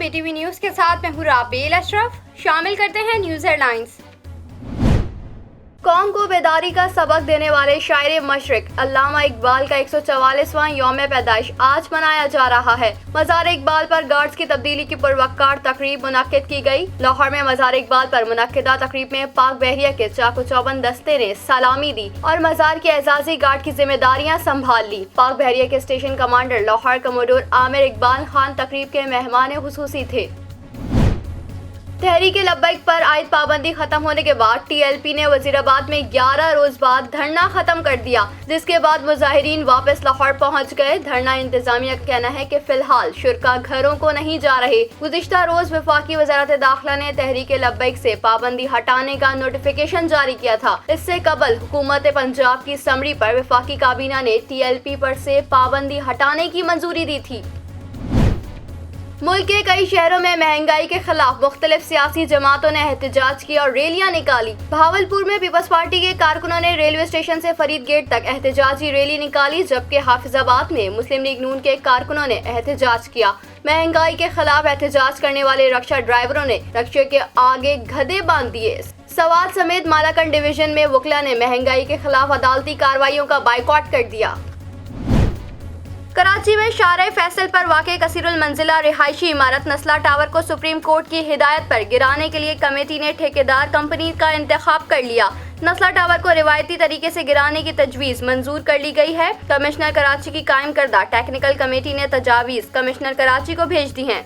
BTV news के साथ मैं हूँ राबेल अशरफ। शामिल करते हैं न्यूज हेडलाइंस। कौम को बेदारी का सबक देने वाले शायर मशरिक अल्लामा इकबाल का 144वां यौम पैदाइश आज मनाया जा रहा है। मज़ार इकबाल पर गार्ड्स की तब्दीली की पुरवक्कार तकरीब मुनक्किद की गई। लाहौर में मज़ार इकबाल पर मुनक्किदा तकरीब में पाक बहरिया के चाको चौबंद दस्ते ने सलामी दी और मज़ार के एजाजी गार्ड की जिम्मेदारियां संभाल ली। पाक बहरिया के station commander Lahore commodore Aamir Iqbal Khan तकरीब के मेहमान हुसूसी थे। तहरीक लब्बैक पर आयद पाबंदी खत्म होने के बाद TLP ने वजीराबाद में 11 रोज बाद धरना खत्म कर दिया, जिसके बाद मुजाहिरीन वापस लाहौर पहुंच गए। धरना इंतजामिया का कहना है कि फिलहाल शुरका घरों को नहीं जा रहे। गुज़िश्ता रोज वफाकी वज़ारत दाखिला ने तहरीक लब्बैक से पाबंदी हटाने का नोटिफिकेशन जारी किया था। इससे कबल हुकूमत पंजाब की समरी पर वफाकी काबीना ने TLP पर से पाबंदी हटाने की मंजूरी दी थी। मुल्क के कई शहरों में महंगाई के खिलाफ मुख्तलिफ सियासी जमातों ने एहतजाज किया और रैलियां निकाली। भावलपुर में पीपल्स पार्टी के कारकुनों ने रेलवे स्टेशन से फरीद गेट तक एहतजाजी रैली निकाली, जबकि हाफिजाबाद में मुस्लिम लीग नून के कारकुनों ने एहतजाज किया। महंगाई के खिलाफ एहतजाज करने वाले रक्षा ड्राइवरों ने रक्षे के आगे गधे बांध दिए। सवात समेत मालाकंड डिवीजन में वकला ने महंगाई के खिलाफ अदालती कार्रवाइयों का बाइकॉट कर दिया। कराची में शारे फैसल पर वाक़े कसीरुल मंजिला रिहायशी इमारत नस्ला टावर को सुप्रीम कोर्ट की हिदायत पर गिराने के लिए कमेटी ने ठेकेदार कंपनी का इंतखाब कर लिया। नस्ला टावर को रिवायती तरीके से गिराने की तजवीज़ मंजूर कर ली गई है। कमिश्नर कराची की कायम करदा टेक्निकल कमेटी ने तजावीज़ कमिश्नर कराची को भेज दी हैं।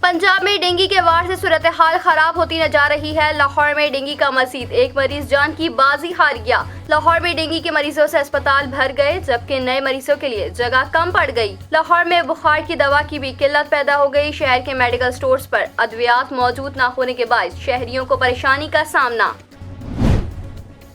पंजाब में डेंगू के वार से सूरत हाल खराब होती न जा रही है। लाहौर में डेंगू का मजीद एक मरीज जान की बाजी हार गया। लाहौर में डेंगू के मरीजों से अस्पताल भर गए, जबकि नए मरीजों के लिए जगह कम पड़ गई। लाहौर में बुखार की दवा की भी किल्लत पैदा हो गई। शहर के मेडिकल स्टोर्स पर अद्वियात मौजूद न होने के बायस शहरियों को परेशानी का सामना।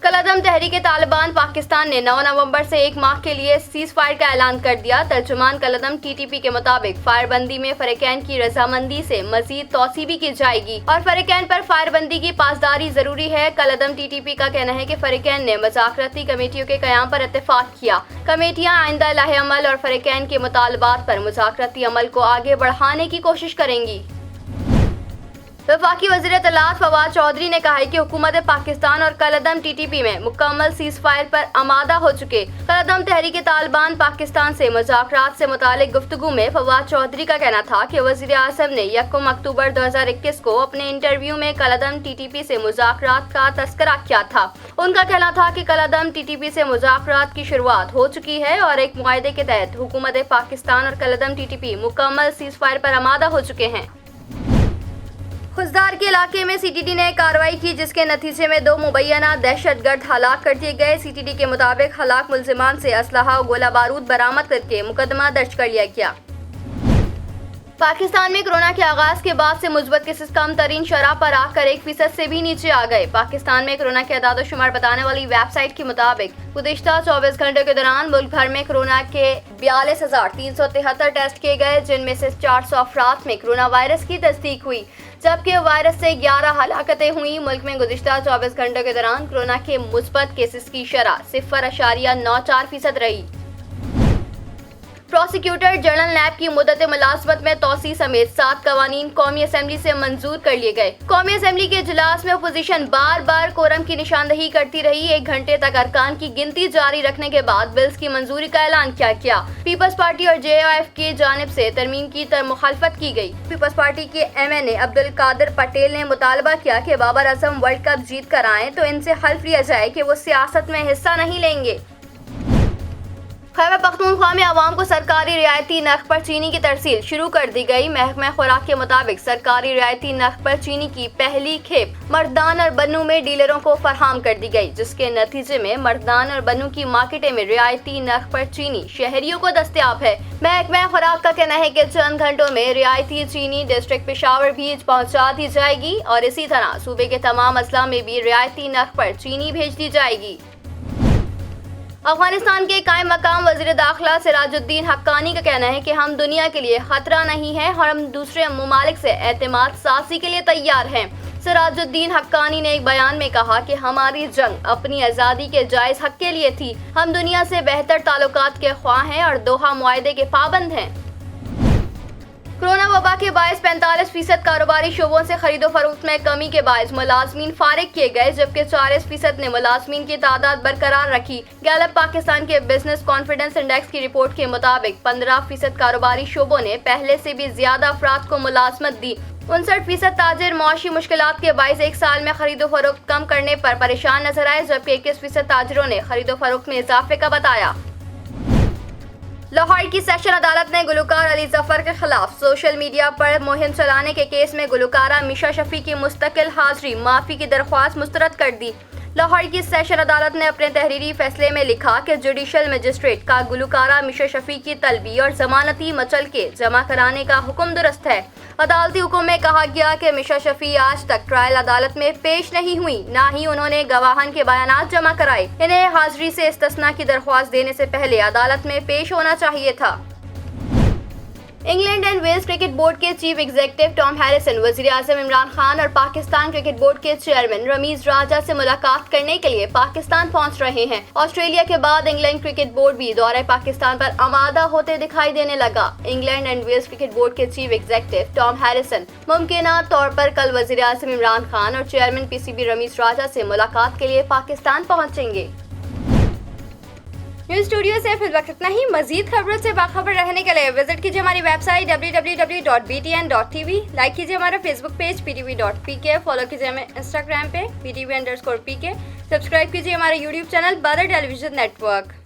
कलअदम तहरीक तालिबान पाकिस्तान ने 9 नवंबर से 1 माह के लिए सीज फायर का ऐलान कर दिया। तर्जुमान कलअदम TTP के मुताबिक फायरबंदी में फरीकैन की रजामंदी से मजीद तौसी भी की जाएगी और फरीकैन पर फायरबंदी की पासदारी जरूरी है। कलअदम TTP का कहना है कि फरीकैन ने मुज़ाकराती कमेटियों के क़याम पर इत्तेफाक किया। कमेटियां आइंदा लाहे अमल और फरीकैन के मुतालबात पर मुज़ाकराती अमल को आगे बढ़ाने की कोशिश करेंगी। वफाकी वज़ीर इत्तलात फवाद चौधरी ने कहा है कि हुकूमत पाकिस्तान और कलअदम TTP में मुकम्मल सीज फायर पर आमादा हो चुके। कलअदम तहरीक तालिबान पाकिस्तान से मुज़ाकरात से मुतालिक गुफ्तगू में फवाद चौधरी का कहना था कि वज़ीर आज़म ने 1 अक्टूबर 2021 को अपने इंटरव्यू में कलअदम TTP से मुज़ाकरात का तस्करा किया था। उनका कहना था कि कलअदम TTP से मुज़ाकरात की शुरुआत हो चुकी है और एक मुआहदे के तहत हुकूमत पाकिस्तान और कलअदम TTP मुकम्मल सीज फायर पर आमादा हो चुके हैं। खुजदार के इलाके में CTD ने कार्रवाई की, जिसके नतीजे में 2 मुबैना दहशतगर्द हलाक कर दिए गए। CTD के मुताबिक हलाक मुल्जिमान से असलहा और गोला बारूद बरामद करके मुकदमा दर्ज कर लिया गया। पाकिस्तान में कोरोना के आगाज के बाद से मुस्बत केसेस कम तरीन शरह पर आकर 1% से भी नीचे आ गए। पाकिस्तान में कोरोना के अदाद शुमार बताने वाली वेबसाइट के मुताबिक गुज़िश्ता 24 घंटे के दौरान मुल्क भर में कोरोना के 42,373 टेस्ट किए गए, जिनमें से 400 अफराद में कोरोना वायरस की तस्दीक हुई, जबकि वायरस से 11 हलाकतें हुई। मुल्क में गुज़िश्ता 24 घंटों के दौरान कोरोना के मुस्बत केसेस की शरह 0.94% रही। प्रोसिक्यूटर जनरल नैब की मुद्दत मुलाजमत में तोसी समेत 7 कवानीन कौमी असम्बली से मंजूर कर लिए गए। कौमी असम्बली के इजलास में अपोजिशन बार बार कोरम की निशानदही करती रही। 1 घंटे तक अरकान की गिनती जारी रखने के बाद बिल्स की मंजूरी का ऐलान किया गया। पीपल्स पार्टी और JOF की जानिब से तरमीम की मुखालफत की गई। पीपल्स पार्टी के MNA अब्दुल कादिर पटेल ने मुतालबा किया कि बाबर आजम वर्ल्ड कप जीत कर आए तो इनसे हल्फ लिया जाए कि वो सियासत में हिस्सा नहीं लेंगे। खैबर पख्तूनख्वा में आवाम को सरकारी रियायती नर्ख पर चीनी की तरसील शुरू कर दी गई। महकमा खुराक के मुताबिक सरकारी रियायती नर्ख पर चीनी की पहली खेप मर्दान और बन्नू में डीलरों को फराहम कर दी गई, जिसके नतीजे में मर्दान और बन्नू की मार्केटें में रियायती नर्ख पर चीनी शहरियों को दस्तयाब है। महकमा खुराक का कहना है कि चंद घंटों में रियायती चीनी डिस्ट्रिक्ट पेशावर भी पहुँचा दी जाएगी और इसी तरह सूबे के तमाम अजला में भी रियायती नर्ख पर चीनी भेज दी जाएगी। अफगानिस्तान के कायम मकाम वज़ीर दाखिला सिराजुद्दीन हक्कानी का कहना है कि हम दुनिया के लिए खतरा नहीं है और हम दूसरे ममालिक से एतमाद साज़ी के लिए तैयार हैं। सिराजुद्दीन हक्कानी ने एक बयान में कहा कि हमारी जंग अपनी आज़ादी के जायज़ हक के लिए थी। हम दुनिया से बेहतर ताल्लुकात के ख्वाह हैं और दोहा मुआहदे के पाबंद हैं। कोरोना वबा के बायस 45% कारोबारी शोबों से खरीदो फरोख्त में कमी के बायस मुलाजमीन फारिग किए गए, जबकि 40% ने मुलाजमीन की तादाद बरकरार रखी। गैलप पाकिस्तान के बिजनेस कॉन्फिडेंस इंडेक्स की रिपोर्ट के मुताबिक 15% कारोबारी शोबों ने पहले से भी ज्यादा अफराद को मुलाजमत दी। 59% ताजिर मुआशी मुश्किलात के बायस एक साल में खरीदो फरोख्त कम करने पर परेशान नजर आए, जबकि 21% ताजिरों ने खरीदो फरोख्त में इजाफे का बताया। लाहौर की सेशन अदालत ने गुलकार अली जफर के खिलाफ सोशल मीडिया पर मुहिम चलाने के केस में गुलकारा मिशा शफी की मुस्तकिल हाजिरी माफी की दरख्वास्त मुस्तरद कर दी। लाहौर की सेशन अदालत ने अपने तहरीरी फैसले में लिखा कि जुडिशल मजिस्ट्रेट का गुलकारा मिशा शफी की तलबी और जमानती मचल के जमा कराने का हुक्म दुरुस्त है। अदालती हुक्म में कहा गया कि मिशा शफी आज तक ट्रायल अदालत में पेश नहीं हुई, ना ही उन्होंने गवाहन के बयानात जमा कराए। इन्हें हाजिरी से इस्तिस्ना की दरख्वास्त देने से पहले अदालत में पेश होना चाहिए था। England and Wales cricket board के चीफ एग्जीक्यूटिव टॉम हैरिसन वज़ीर-ए-आज़म इमरान खान और पाकिस्तान क्रिकेट बोर्ड के चेयरमैन रमीज राजा से मुलाकात करने के लिए पाकिस्तान पहुंच रहे हैं। ऑस्ट्रेलिया के बाद इंग्लैंड क्रिकेट बोर्ड भी दौरे पाकिस्तान पर आमादा होते दिखाई देने लगा। England and Wales cricket board के चीफ एग्जीक्यूटिव टॉम हैरिसन मुमकिना तौर पर कल वज़ीर-ए-आज़म इमरान खान और चेयरमैन पीसीबी रमीज राजा से मुलाकात के लिए पाकिस्तान पहुंचेंगे। न्यूज़ स्टूडियो से फिर वक्त इतना ही। मजीद खबरों से बाखबर रहने के लिए विजिट कीजिए हमारी वेबसाइट www.btn.tv। लाइक कीजिए हमारा फेसबुक पेज ptv.pk, फॉलो कीजिए हमें इंस्टाग्राम पे ptv_pk, सब्सक्राइब कीजिए हमारा यूट्यूब चैनल बदर टेलीविजन नेटवर्क।